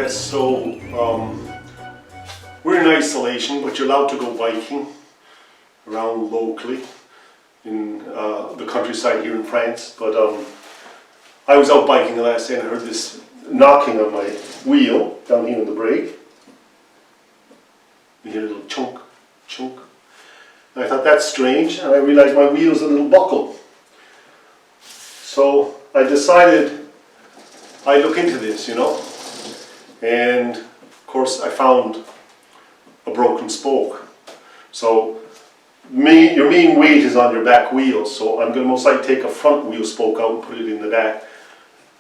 Yes, so we're in isolation, but you're allowed to go biking around locally in the countryside here in France. But I was out biking the last day and I heard this knocking on my wheel down here on the brake. You hear a little chunk, chunk. And I thought that's strange, and I realized my wheel's a little buckle. So I decided I'd look into this, you know. And of course I found a broken spoke. So your main weight is on your back wheel, so I'm going to most likely take a front wheel spoke out and put it in the back,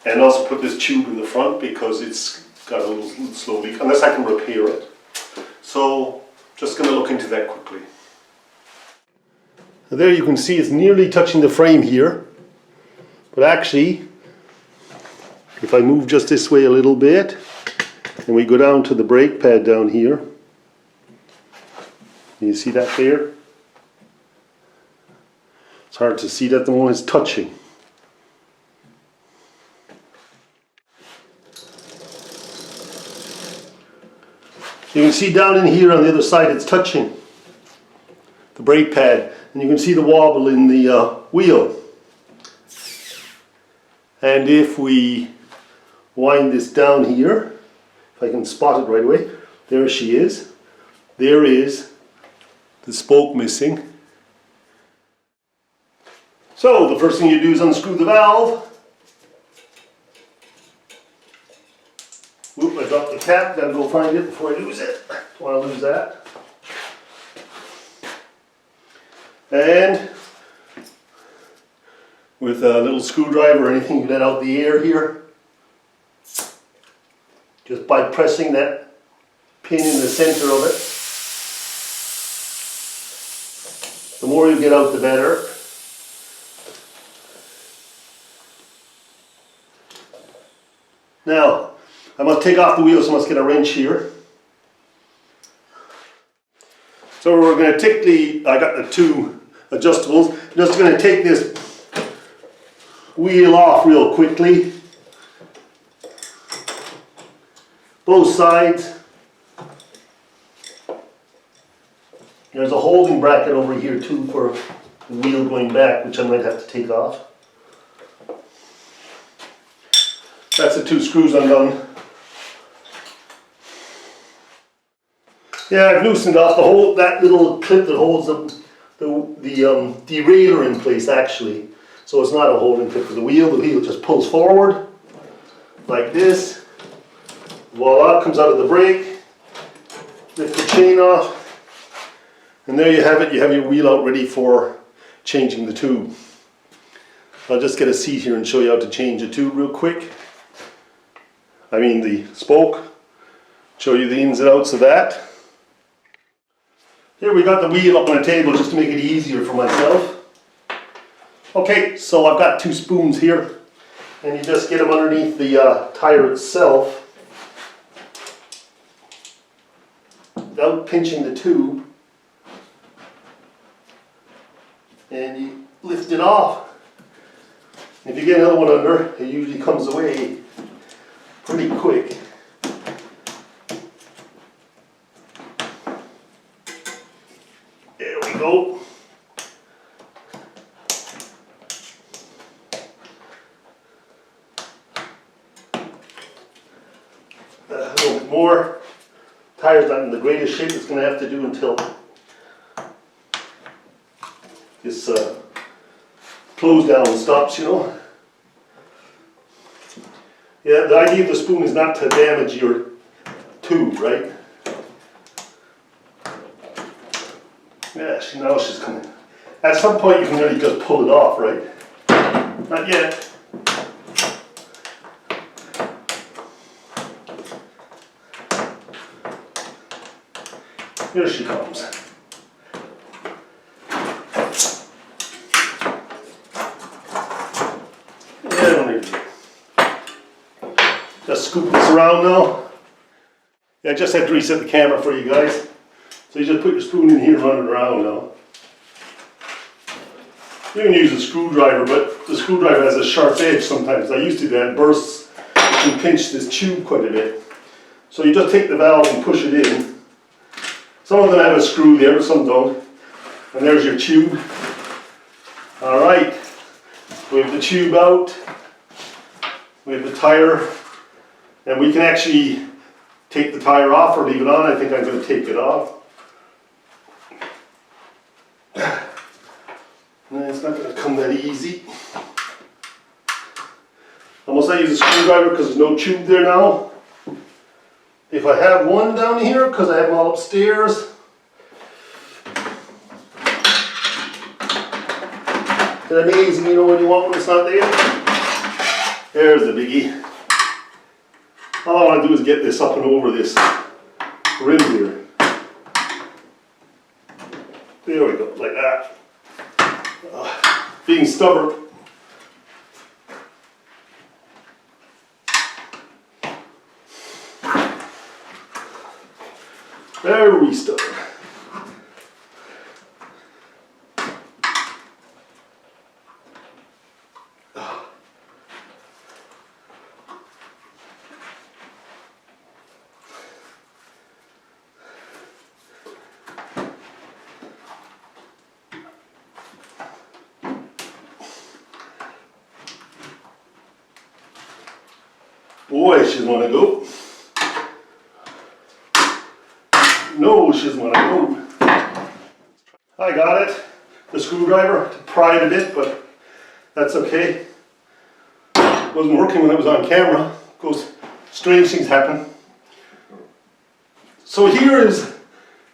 and also put this tube in the front because it's got a little slow leak, unless I can repair it. So just going to look into that quickly. Now there you can see it's nearly touching the frame here, but actually if I move just this way a little bit and we go down to the brake pad down here, you see that there? It's hard to see that the one is touching. You can see down in here on the other side it's touching the brake pad, and you can see the wobble in the wheel. And if we wind this down here, if I can spot it right away, there she is. There is the spoke missing. So the first thing you do is unscrew the valve. Whoop, I dropped the cap, gotta go find it before I lose it. Don't want to lose that. And with a little screwdriver or anything, you let out the air here. Just by pressing that pin in the center of it. The more you get out, the better. Now, I must take off the wheel, so I must get a wrench here. So we're going to take I got the two adjustables. I'm just going to take this wheel off real quickly. Both sides. There's a holding bracket over here too for the wheel going back, which I might have to take off. That's the two screws undone. Yeah, I've loosened off that little clip that holds the derailleur in place actually. So it's not a holding clip for the wheel just pulls forward like this. Voila, comes out of the brake. Lift the chain off. And there you have it, you have your wheel out ready for changing the tube. I'll just get a seat here and show you how to change the tube real quick. I mean the spoke. Show you the ins and outs of that. Here we got the wheel up on a table just to make it easier for myself. Okay, so I've got two spoons here, and you just get them underneath the tire itself without pinching the tube, and you lift it off. If you get another one under, it usually comes away pretty quick. There we go. A little bit more. Tire's not in the greatest shape. It's going to have to do until this close down stops, you know. Yeah, the idea of the spoon is not to damage your tube, right? Yeah, now she's coming. At some point you can really just pull it off, right? Not yet. Here she comes. Yeah, don't need to. Just scoop this around now. Yeah, I just had to reset the camera for you guys. So you just put your spoon in here and run it around now. You can use a screwdriver, but the screwdriver has a sharp edge sometimes. I used to do that, it bursts. You can pinch this tube quite a bit. So you just take the valve and push it in. Some of them have a screw there, but some don't. And there's your tube. Alright, we have the tube out, we have the tire, and we can actually take the tire off or leave it on. I think I'm going to take it off. And it's not going to come that easy. I must not use a screwdriver because there's no tube there now. If I have one down here, because I have them all upstairs. It's amazing, you know, when you want one, it's not there. There's the biggie. All I want to do is get this up and over this rim here. There we go, like that. Being stubborn. Very stubborn. Boy, she doesn't want to go. No, she doesn't want to go. I got it. The screwdriver to pry it a bit, but that's okay. It wasn't working when it was on camera. Of course, strange things happen. So here is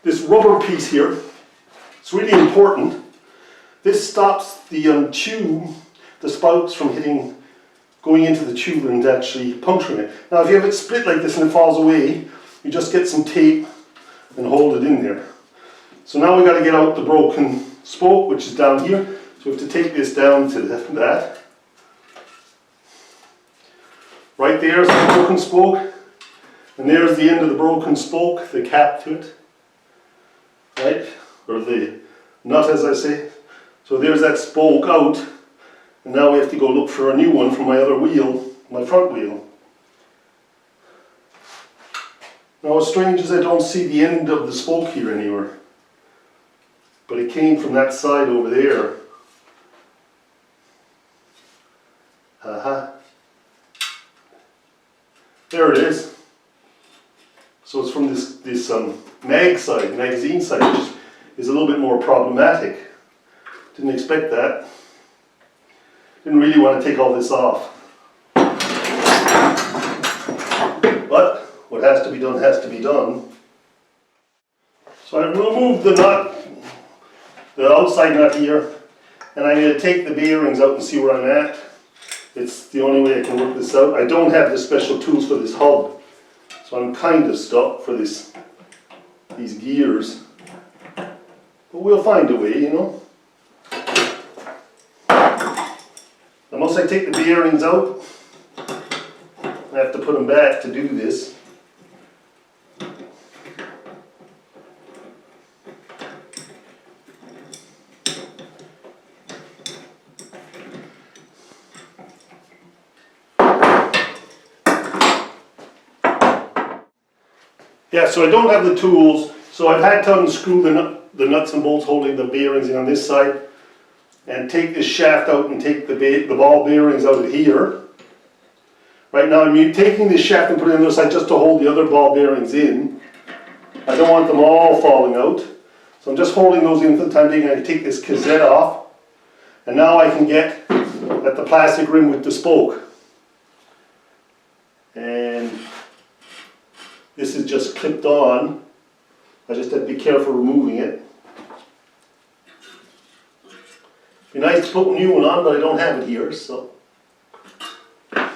this rubber piece here. It's really important. This stops the tube, the spouts from going into the tube and actually puncturing it. Now if you have it split like this and it falls away, you just get some tape and hold it in there. So now we got to get out the broken spoke, which is down here. So we have to take this down to that. Right there's the broken spoke, and there's the end of the broken spoke, the cap to it, right? Or the nut, as I say. So there's that spoke out, and now we have to go look for a new one for my other wheel, my front wheel. Now what's strange is I don't see the end of the spoke here anywhere, but it came from that side over there. There it is. So it's from this magazine side, which is a little bit more problematic. Didn't expect that. Didn't really want to take all this off. But what has to be done has to be done. So I've removed the nut, the outside nut here, and I'm going to take the bearings out and see where I'm at. It's the only way I can work this out. I don't have the special tools for this hub, so I'm kind of stuck for these gears. But we'll find a way, you know. Once I take the bearings out, I have to put them back to do this. Yeah, so I don't have the tools, so I've had to unscrew the nuts and bolts holding the bearings in on this side, and take this shaft out and take the ball bearings out of here. Right now I'm taking this shaft and putting it on the other side just to hold the other ball bearings in. I don't want them all falling out, so I'm just holding those in for the time being. I take this cassette off, and now I can get at the plastic rim with the spoke. And this is just clipped on. I just have to be careful removing it. Be nice to put a new one on, but I don't have it here, so. And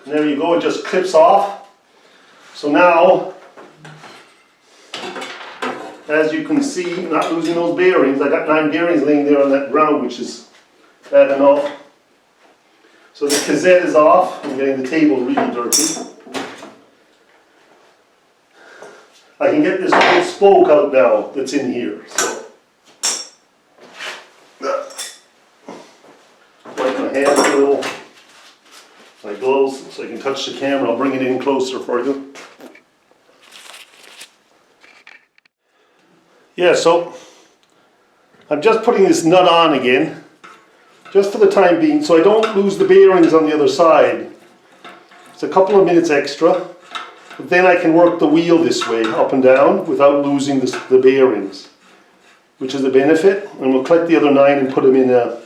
there you go, it just clips off. So now, as you can see, not losing those bearings. I got 9 bearings laying there on that ground, which is bad enough. So the cassette is off. I'm getting the table really dirty. I can get this whole spoke out now that's in here. So wipe my hands a little. gloves so I can touch the camera. I'll bring it in closer for you. Yeah, so I'm just putting this nut on again, just for the time being, so I don't lose the bearings on the other side. It's a couple of minutes extra, but then I can work the wheel this way, up and down, without losing the bearings, which is a benefit. And we'll collect the other 9 and put them in a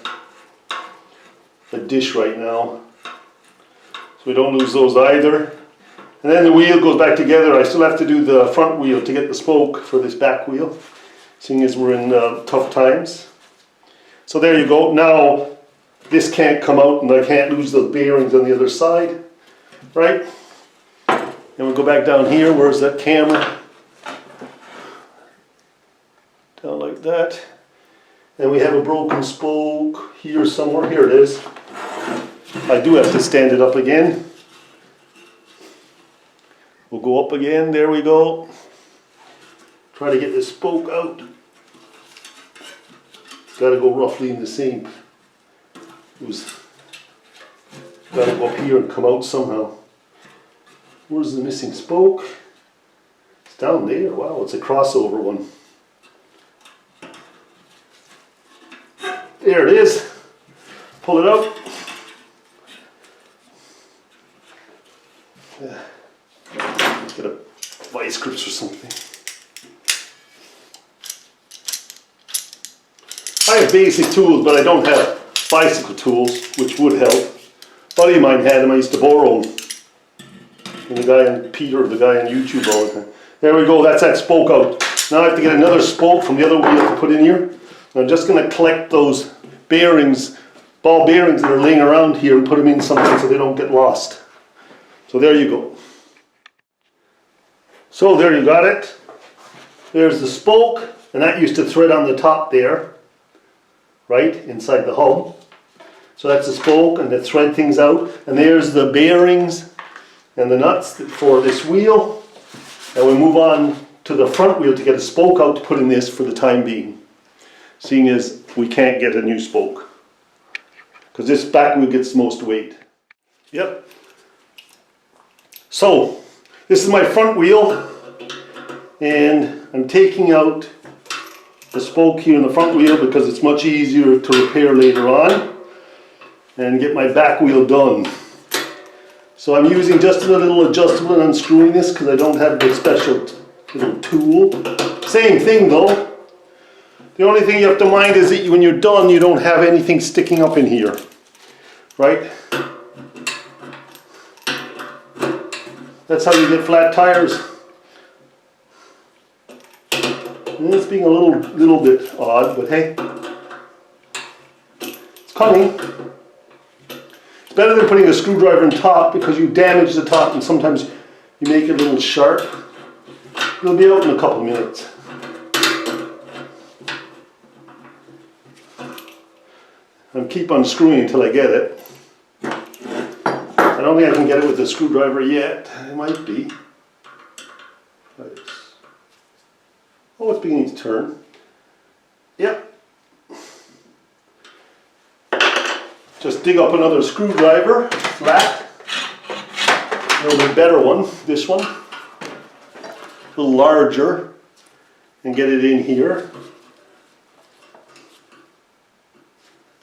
dish right now, so we don't lose those either. And then the wheel goes back together. I still have to do the front wheel to get the spoke for this back wheel, seeing as we're in tough times. So there you go. Now this can't come out and I can't lose the bearings on the other side, right? And we'll go back down here. Where's that camera? Down like that. And we have a broken spoke here somewhere. Here it is. I do have to stand it up again. We'll go up again. There we go. Try to get the spoke out. It's got to go roughly in the same. Got to go up here and come out somehow. Where's the missing spoke? It's down there. Wow, it's a crossover one. There it is. Pull it out. Get a vice grips or something. I have basic tools, but I don't have bicycle tools, which would help. A buddy of mine had them. I used to borrow them. And the guy on Peter, the guy on YouTube all the time. There we go. That's that spoke out. Now I have to get another spoke from the other wheel to put in here. And I'm just going to collect those bearings, ball bearings that are laying around here, and put them in something so they don't get lost. So there you go. So there you got it. There's the spoke, and that used to thread on the top there, right inside the hub. So that's the spoke, and they thread things out. And there's the bearings and the nuts for this wheel. And we move on to the front wheel to get a spoke out to put in this for the time being, seeing as we can't get a new spoke, because this back wheel gets the most weight. Yep. So this is my front wheel, and I'm taking out the spoke here in the front wheel because it's much easier to repair later on and get my back wheel done. So I'm using just a little adjustable and unscrewing this because I don't have the special little tool. Same thing though. The only thing you have to mind is that when you're done, you don't have anything sticking up in here, right? That's how you get flat tires. And it's being a little bit odd, but hey, it's coming. It's better than putting a screwdriver on top because you damage the top and sometimes you make it a little sharp. It'll be out in a couple minutes. I'll keep unscrewing until I get it. I don't think I can get it with the screwdriver yet. It might be. Oh, it's beginning to turn. Yep. Just dig up another screwdriver, flat. A little bit better one, this one. A little larger. And get it in here.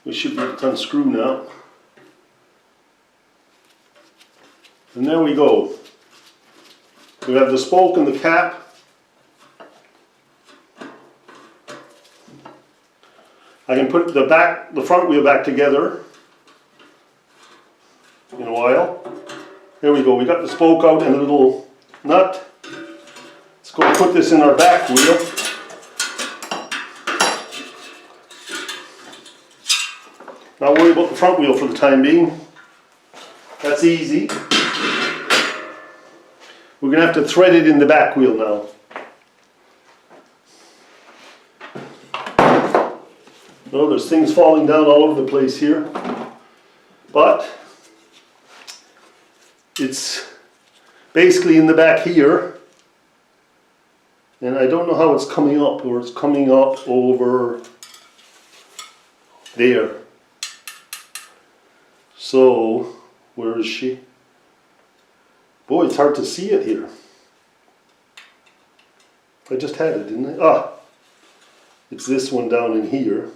We should be able to unscrew now. And there we go. We have the spoke and the cap. I can put the front wheel back together in a while. There we go. We got the spoke out and a little nut. Let's go put this in our back wheel. Not worry about the front wheel for the time being. That's easy. We're going to have to thread it in the back wheel now. No, there's things falling down all over the place here. But it's basically in the back here. And I don't know how it's coming up, or it's coming up over there. So Where is she? Boy, it's hard to see it here. I just had it, didn't I? Ah, it's this one down in here.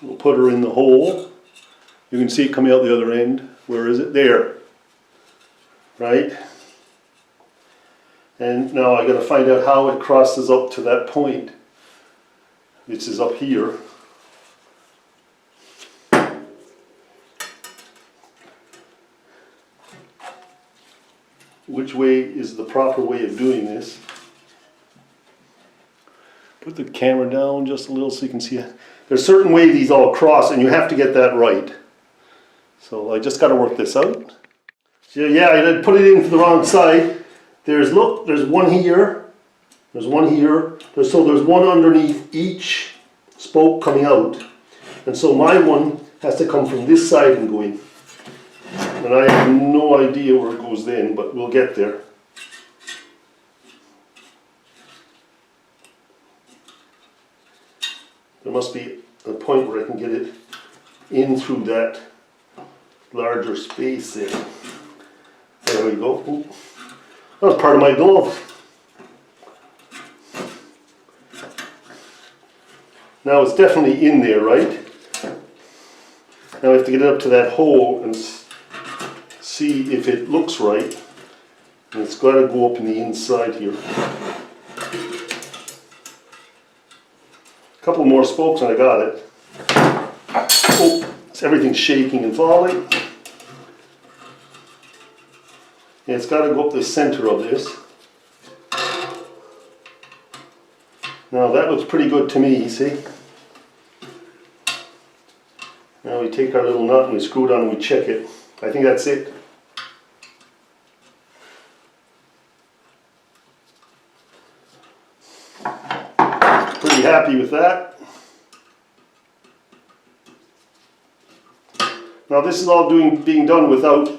We'll put her in the hole. You can see it coming out the other end. Where is it? There. Right? And now I got to find out how it crosses up to that point. This is up here. Which way is the proper way of doing this? Put the camera down just a little so you can see it. There's a certain way these all cross, and you have to get that right. So I just got to work this out. So yeah, I put it into the wrong side. There's one here. There's one here. So there's one underneath each spoke coming out. And so my one has to come from this side and go in. And I have no idea where it goes then, but we'll get there. There must be a point where I can get it in through that larger space there. There we go. Ooh. That was part of my glove. Now it's definitely in there, right? Now I have to get it up to that hole and see if it looks right. And it's got to go up in the inside here. A couple more spokes and I got it. Oh, everything's shaking and falling. And it's got to go up the center of this. Now that looks pretty good to me, see? Now we take our little nut and we screw it on and we check it. I think that's it. Pretty happy with that. Now this is all being done without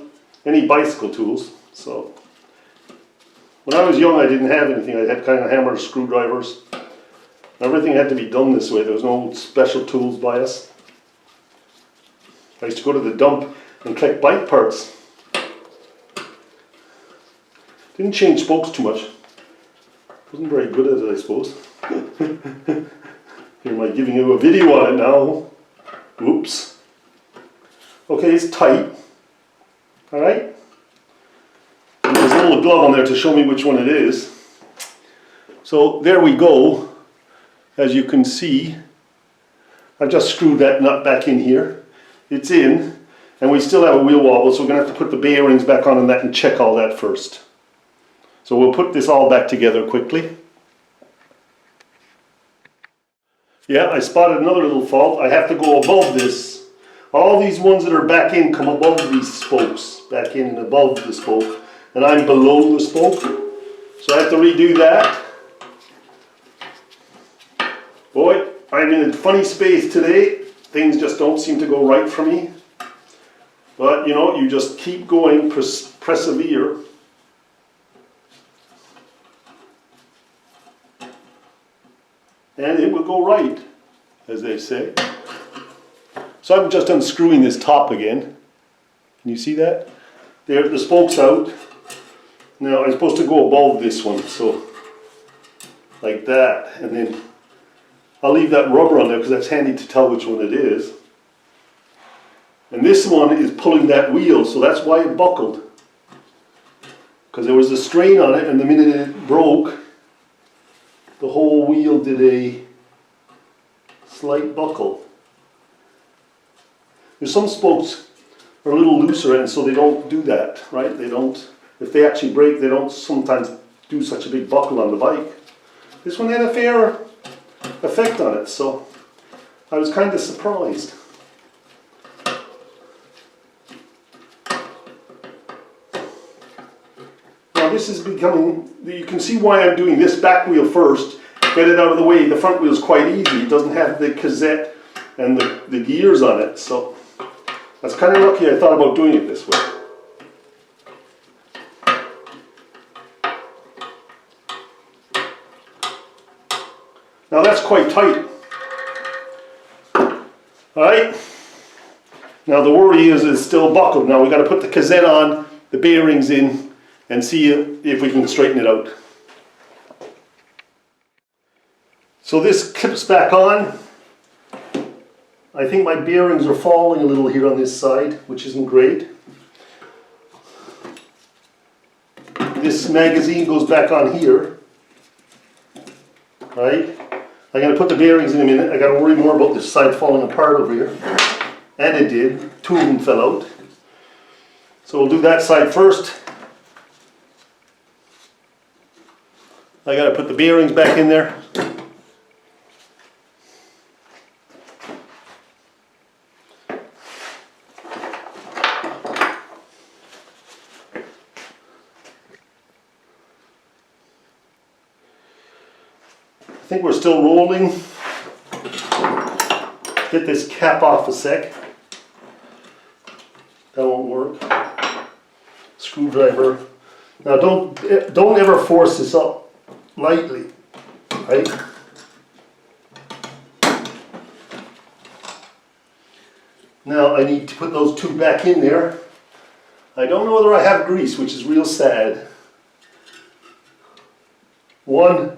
any bicycle tools. So when I was young I didn't have anything. I had kind of hammers, screwdrivers. Everything had to be done this way. There was no special tools by us. I used to go to the dump and collect bike parts. Didn't change spokes too much. Wasn't very good at it, I suppose. Here am I giving you a video on it now. Oops. Okay, it's tight. Alright. And there's a little glove on there to show me which one it is. So there we go. As you can see, I've just screwed that nut back in here. It's in, and we still have a wheel wobble, so we're going to have to put the bearings back on that and check all that first. So we'll put this all back together quickly. Yeah, I spotted another little fault. I have to go above this. All these ones that are back in come above these spokes, back in and above the spoke, and I'm below the spoke, so I have to redo that. Boy, I'm in a funny space today. Things just don't seem to go right for me. But you know, you just keep going, persevere. And it will go right, as they say. So I'm just unscrewing this top again. Can you see that? There, the spoke's out. Now I'm supposed to go above this one, so like that, and then I'll leave that rubber on there because that's handy to tell which one it is. And this one is pulling that wheel, so that's why it buckled. Because there was a strain on it, and the minute it broke, the whole wheel did a slight buckle. There's some spokes are a little looser, and so they don't do that, right? They don't, if they actually break, they don't sometimes do such a big buckle on the bike. This one had a fair effect on it, so I was kind of surprised. Now this is becoming, you can see why I'm doing this back wheel first, get it out of the way. The front wheel is quite easy, it doesn't have the cassette and the gears on it, so that's kind of lucky I thought about doing it this way. Now that's quite tight. Alright, Now the worry is it's still buckled. Now we got to put the cassette on, the bearings in, and see if we can straighten it out. So this clips back on. I think my bearings are falling a little here on this side, which isn't great. This magazine goes back on here. Right? I'm going to put the bearings in a minute. I got to worry more about this side falling apart over here. And it did. Two of them fell out. So we'll do that side first. I got to put the bearings back in there. I think we're still rolling. Get this cap off a sec. That won't work. Screwdriver. Now don't ever force this up lightly, right? Now I need to put those two back in there. I don't know whether I have grease, which is real sad. One.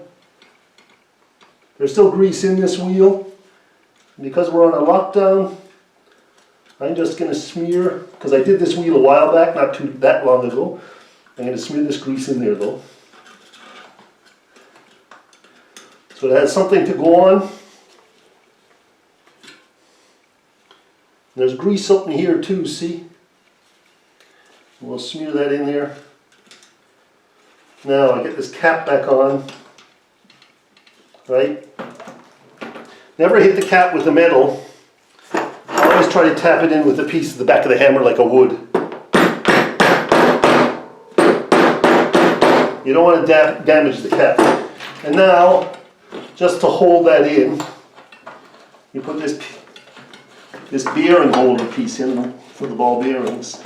There's still grease in this wheel. Because we're on a lockdown, I'm just going to smear, because I did this wheel a while back, not that long ago. I'm going to smear this grease in there though. So it has something to go on. There's grease up in here too, see? We'll smear that in there. Now I get this cap back on. Right? Never hit the cap with the metal. I always try to tap it in with a piece of the back of the hammer like a wood. You don't want to damage the cap. And now, just to hold that in, you put this bearing holder piece in for the ball bearings.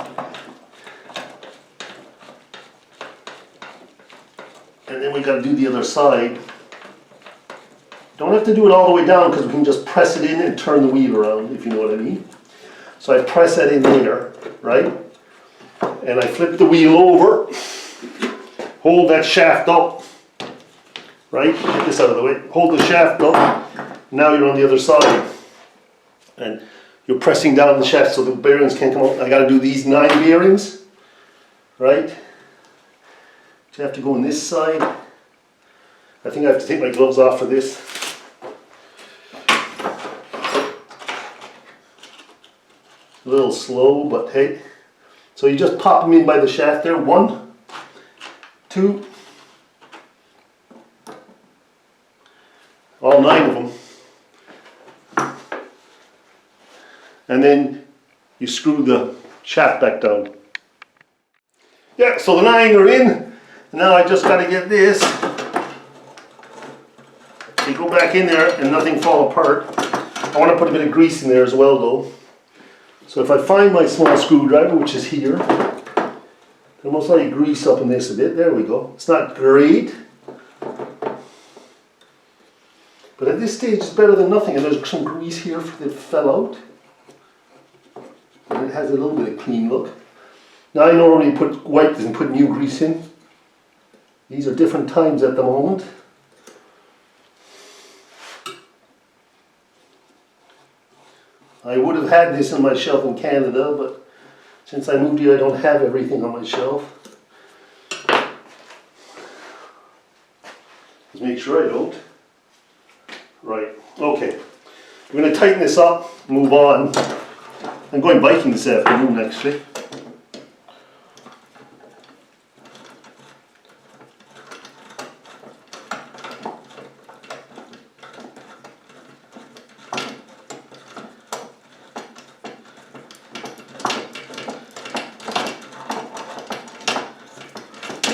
And then we got to do the other side. Don't have to do it all the way down because we can just press it in and turn the wheel around, if you know what I mean. So I press that in there, right? And I flip the wheel over, hold that shaft up, right? Get this out of the way. Hold the shaft up. Now you're on the other side. And you're pressing down the shaft so the bearings can't come out. I got to do these 9 bearings, right? So I have to go on this side. I think I have to take my gloves off for this. A little slow, but hey. So you just pop them in by the shaft there. 1, 2, all 9 of them. And then you screw the shaft back down. Yeah, so the 9 are in. Now I just got to get this. You go back in there and nothing fall apart. I want to put a bit of grease in there as well though. So if I find my small screwdriver, which is here, there's most likely grease up in this a bit. There we go. It's not great, but at this stage it's better than nothing. And there's some grease here that fell out. And it has a little bit of clean look. Now I normally wipe this and put new grease in. These are different times at the moment. I would have had this on my shelf in Canada, but since I moved here I don't have everything on my shelf. Let's make sure I don't. Right, okay. We're going to tighten this up, move on. I'm going biking this afternoon actually.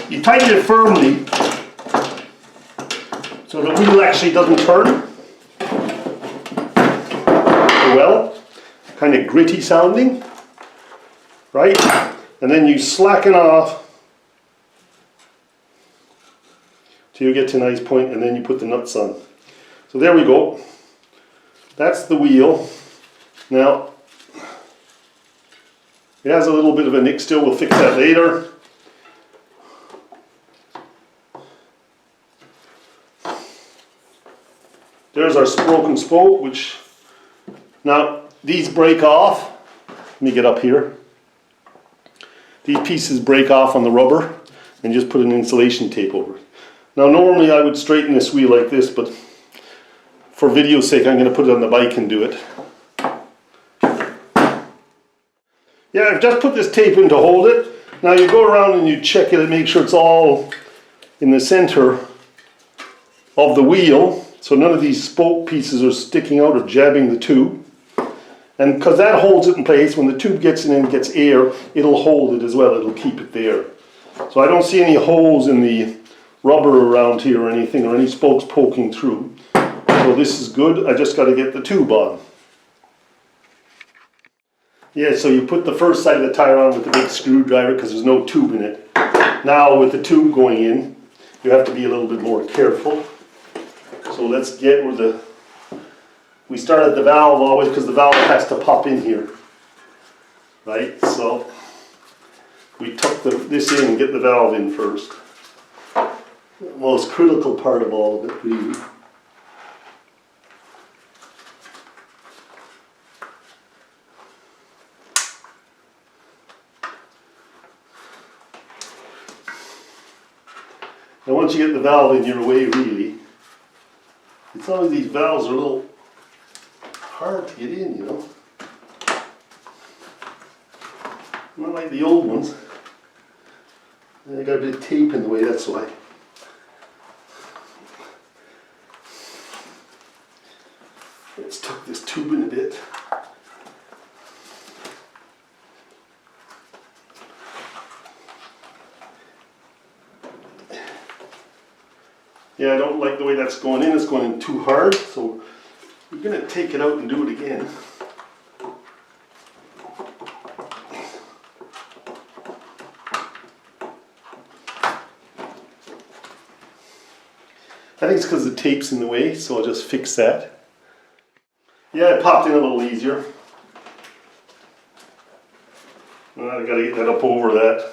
You tighten it firmly so the wheel actually doesn't turn. Well, kind of gritty sounding, right? And then you slacken off till you get to a nice point, and then you put the nuts on. So there we go. That's the wheel. Now, It has a little bit of a nick still, we'll fix that later. There's our broken spoke, which, now these break off. Let me get up here. These pieces break off on the rubber and just put an insulation tape over it. Now normally I would straighten this wheel like this, but for video's sake I'm going to put it on the bike and do it. Yeah, I've just put this tape in to hold it. Now you go around and you check it and make sure it's all in the center of the wheel, so none of these spoke pieces are sticking out or jabbing the tube. And because that holds it in place, when the tube gets in and gets air, it'll hold it as well, it'll keep it there. So I don't see any holes in the rubber around here or anything, or any spokes poking through. So this is good, I just got to get the tube on. Yeah, so you put the first side of the tire on with the big screwdriver because there's no tube in it. Now with the tube going in, you have to be a little bit more careful. So let's get where the... We start at the valve always because the valve has to pop in here. Right, so we tuck this in and get the valve in first. The most critical part of all of it, really. Now once you get the valve in, you're away really. It's always these valves are a little hard to get in, you know. Not like the old ones. They got a bit of tape in the way, that's why. Let's tuck this tube in a bit. Yeah, I don't like the way that's going in. It's going in too hard, so we're going to take it out and do it again. I think it's because the tape's in the way, so I'll just fix that. Yeah, it popped in a little easier. I've got to get that up over that.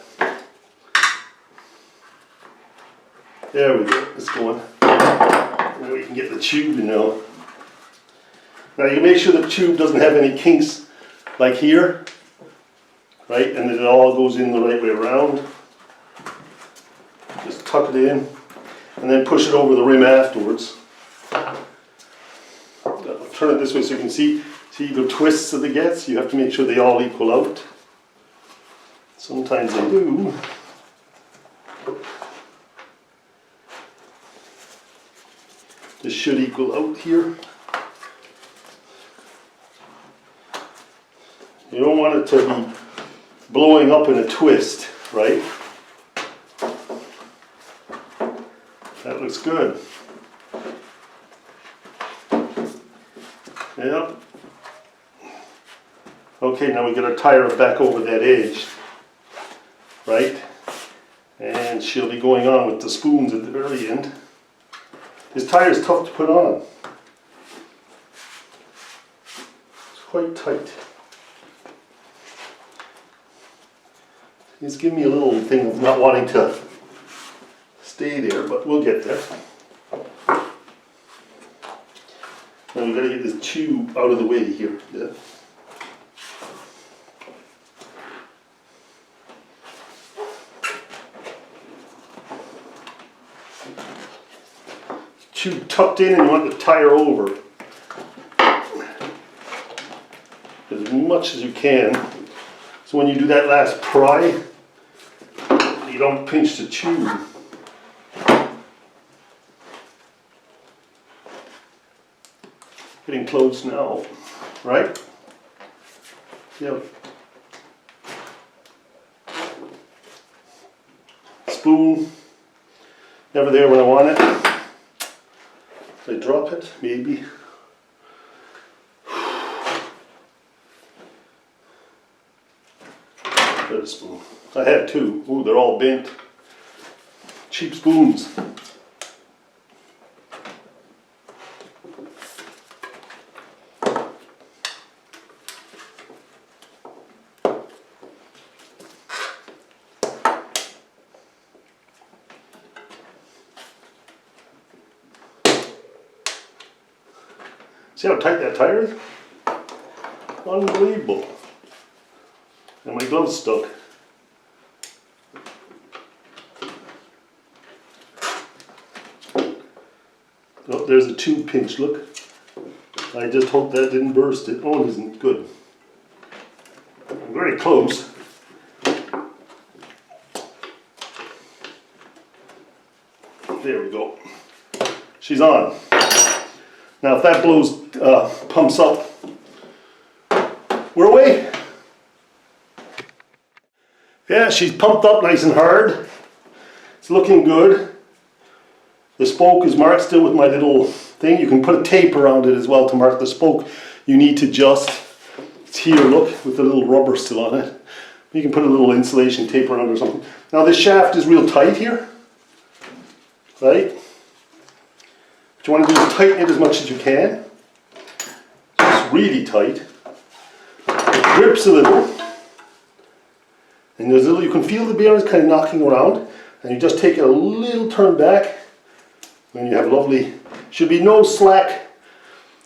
There we go, it's going. Now we can get the tube in now. Now you make sure the tube doesn't have any kinks like here, right? And that it all goes in the right way around. Just tuck it in and then push it over the rim afterwards. I'll turn it this way so you can see the twists that it gets. You have to make sure they all equal out. Sometimes they do. This should equal out here. You don't want it to be blowing up in a twist, right? That looks good. Yep. Okay, now we get our tire back over that edge, right? And she'll be going on with the spoons at the very end. This tire is tough to put on. It's quite tight. It's giving me a little thing of not wanting to stay there, but we'll get there. Now we've got to get this tube out of the way here. Yeah. Tube tucked in and you want the tire over as much as you can. So when you do that last pry, you don't pinch the tube. Getting close now, right? Yep. Spoon, never there when I want it. Did I drop it? Maybe. Got a spoon. I had two. Ooh, they're all bent. Cheap spoons. See how tight that tire is? Unbelievable. And my glove's stuck. Oh, there's a tube pinch, look. I just hope that didn't burst it. Oh, it isn't. Good. I'm very close. There we go. She's on. Now if that blows, pumps up, we're away. Yeah, she's pumped up nice and hard. It's looking good. The spoke is marked still with my little thing. You can put a tape around it as well to mark the spoke. You need to just, it's here, look, with the little rubber still on it. You can put a little insulation tape around it or something. Now this shaft is real tight here, right? What you want to do is tighten it as much as you can. It's really tight. It grips a little. And there's a little, you can feel the bearings kind of knocking around. And you just take a little turn back. And you have lovely, should be no slack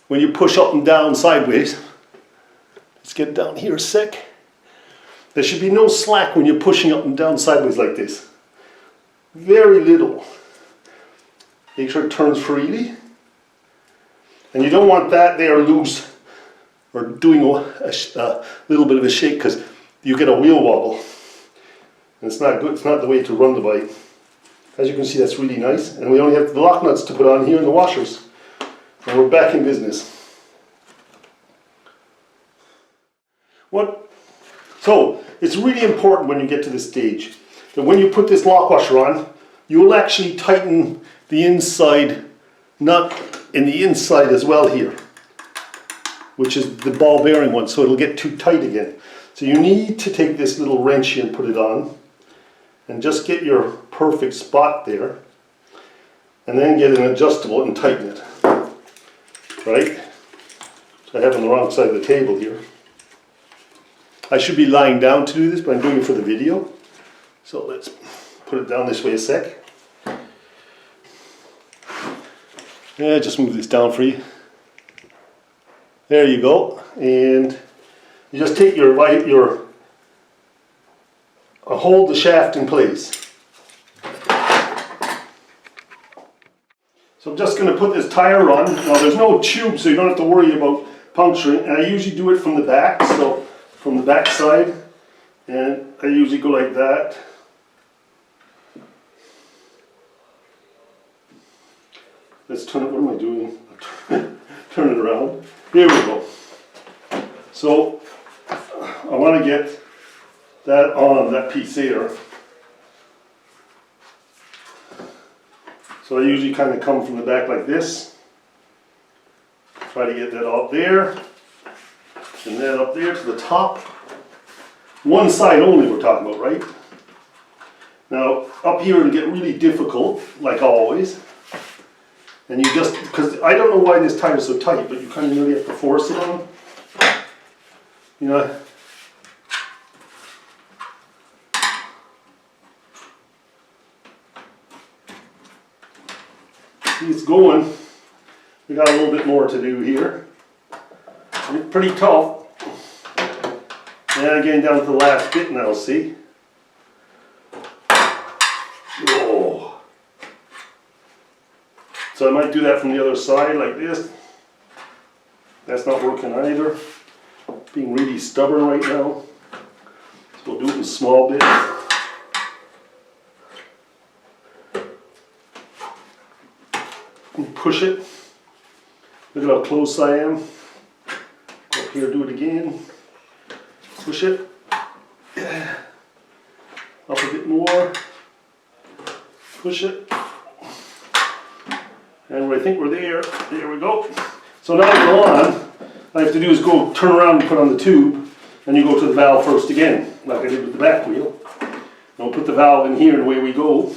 when you push up and down sideways. Let's get down here a sec. There should be no slack when you're pushing up and down sideways like this. Very little. Make sure it turns freely. And you don't want that there loose or doing a little bit of a shake because you get a wheel wobble. And it's not good, it's not the way to run the bike. As you can see, that's really nice. And we only have the lock nuts to put on here and the washers. And we're back in business. So, it's really important when you get to this stage that when you put this lock washer on, you'll actually tighten the inside nut in the inside as well here, which is the ball bearing one, so it'll get too tight again. So you need to take this little wrench here and put it on and just get your perfect spot there and then get an adjustable and tighten it, right? So I have it on the wrong side of the table here. I should be lying down to do this, but I'm doing it for the video. So let's put it down this way a sec. Yeah, just move this down for you. There you go. And you just take hold the shaft in place. So I'm just going to put this tire on. Now there's no tube, so you don't have to worry about puncturing. And I usually do it from the back, so from the back side. And I usually go like that. Let's turn it, what am I doing? Turn it around. Here we go. So I want to get that on that piece there. So I usually kind of come from the back like this. Try to get that up there. And then up there to the top. One side only we're talking about, right? Now up here it'll get really difficult, like always. And you just, because I don't know why this tire is so tight, but you kind of really have to force it on. You know. It's going. We got a little bit more to do here. It's pretty tough. And getting down to the last bit now, see? Oh. So I might do that from the other side like this. That's not working either. Being really stubborn right now. So we'll do it in small bits. And push it. Look at how close I am. Go up here, do it again. Push it. Up a bit more. Push it. And I think we're there. There we go. So now to go on, all I have to do is go turn around and put on the tube, and you go to the valve first again, like I did with the back wheel. And we'll put the valve in here and away we go.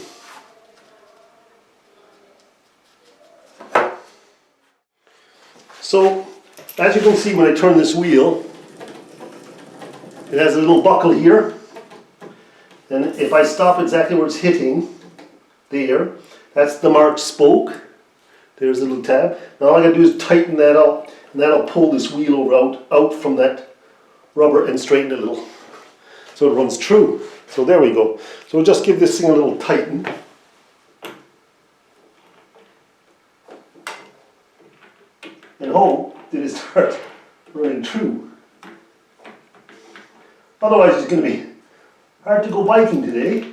So, as you can see when I turn this wheel, it has a little buckle here. And if I stop exactly where it's hitting, there, that's the marked spoke. There's a little tab. Now all I gotta do is tighten that up. And that'll pull this wheel over out from that rubber and straighten it a little. So it runs true. So there we go. So we'll just give this thing a little tighten. And hope that it starts running true. Otherwise it's going to be hard to go biking today.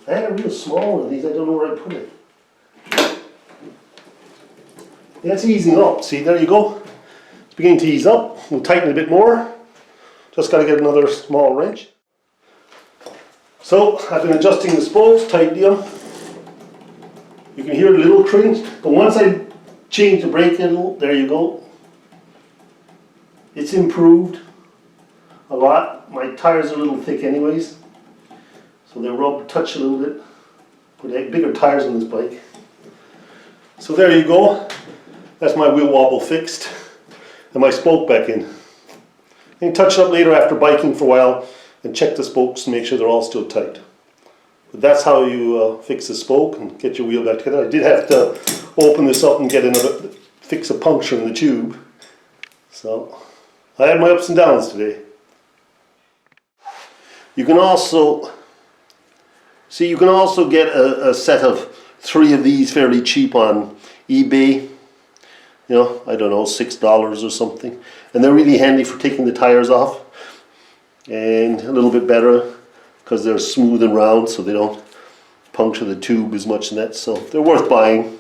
I had a real small one of these, I don't know where I put it. Yeah, it's easing up, see, there you go. It's beginning to ease up. We'll tighten it a bit more. Just got to get another small wrench. So, I've been adjusting the spokes, tightening them. You can hear the little cringe, but once I change the brake handle, there you go. It's improved a lot. My tires are a little thick anyways. So they touch a little bit. Put bigger tires on this bike. So there you go. That's my wheel wobble fixed. And my spoke back in. You can touch it up later after biking for a while and check the spokes to make sure they're all still tight. But that's how you fix the spoke and get your wheel back together. I did have to open this up and fix a puncture in the tube. So I had my ups and downs today. You can also get a set of 3 of these fairly cheap on eBay. You know, I don't know, $6 or something. And they're really handy for taking the tires off. And a little bit better because they're smooth and round so they don't puncture the tube as much in that. So they're worth buying.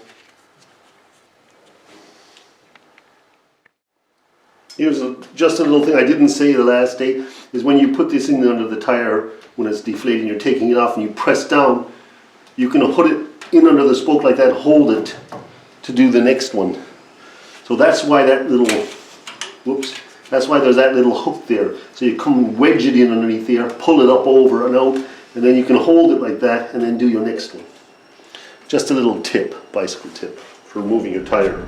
Here's just a little thing I didn't say the last day, is when you put this in under the tire, when it's deflating, you're taking it off and you press down, you can put it in under the spoke like that, hold it to do the next one. So that's why that little, that's why there's that little hook there. So you come and wedge it in underneath there, pull it up over and out, and then you can hold it like that and then do your next one. Just a little tip, bicycle tip, for removing your tire.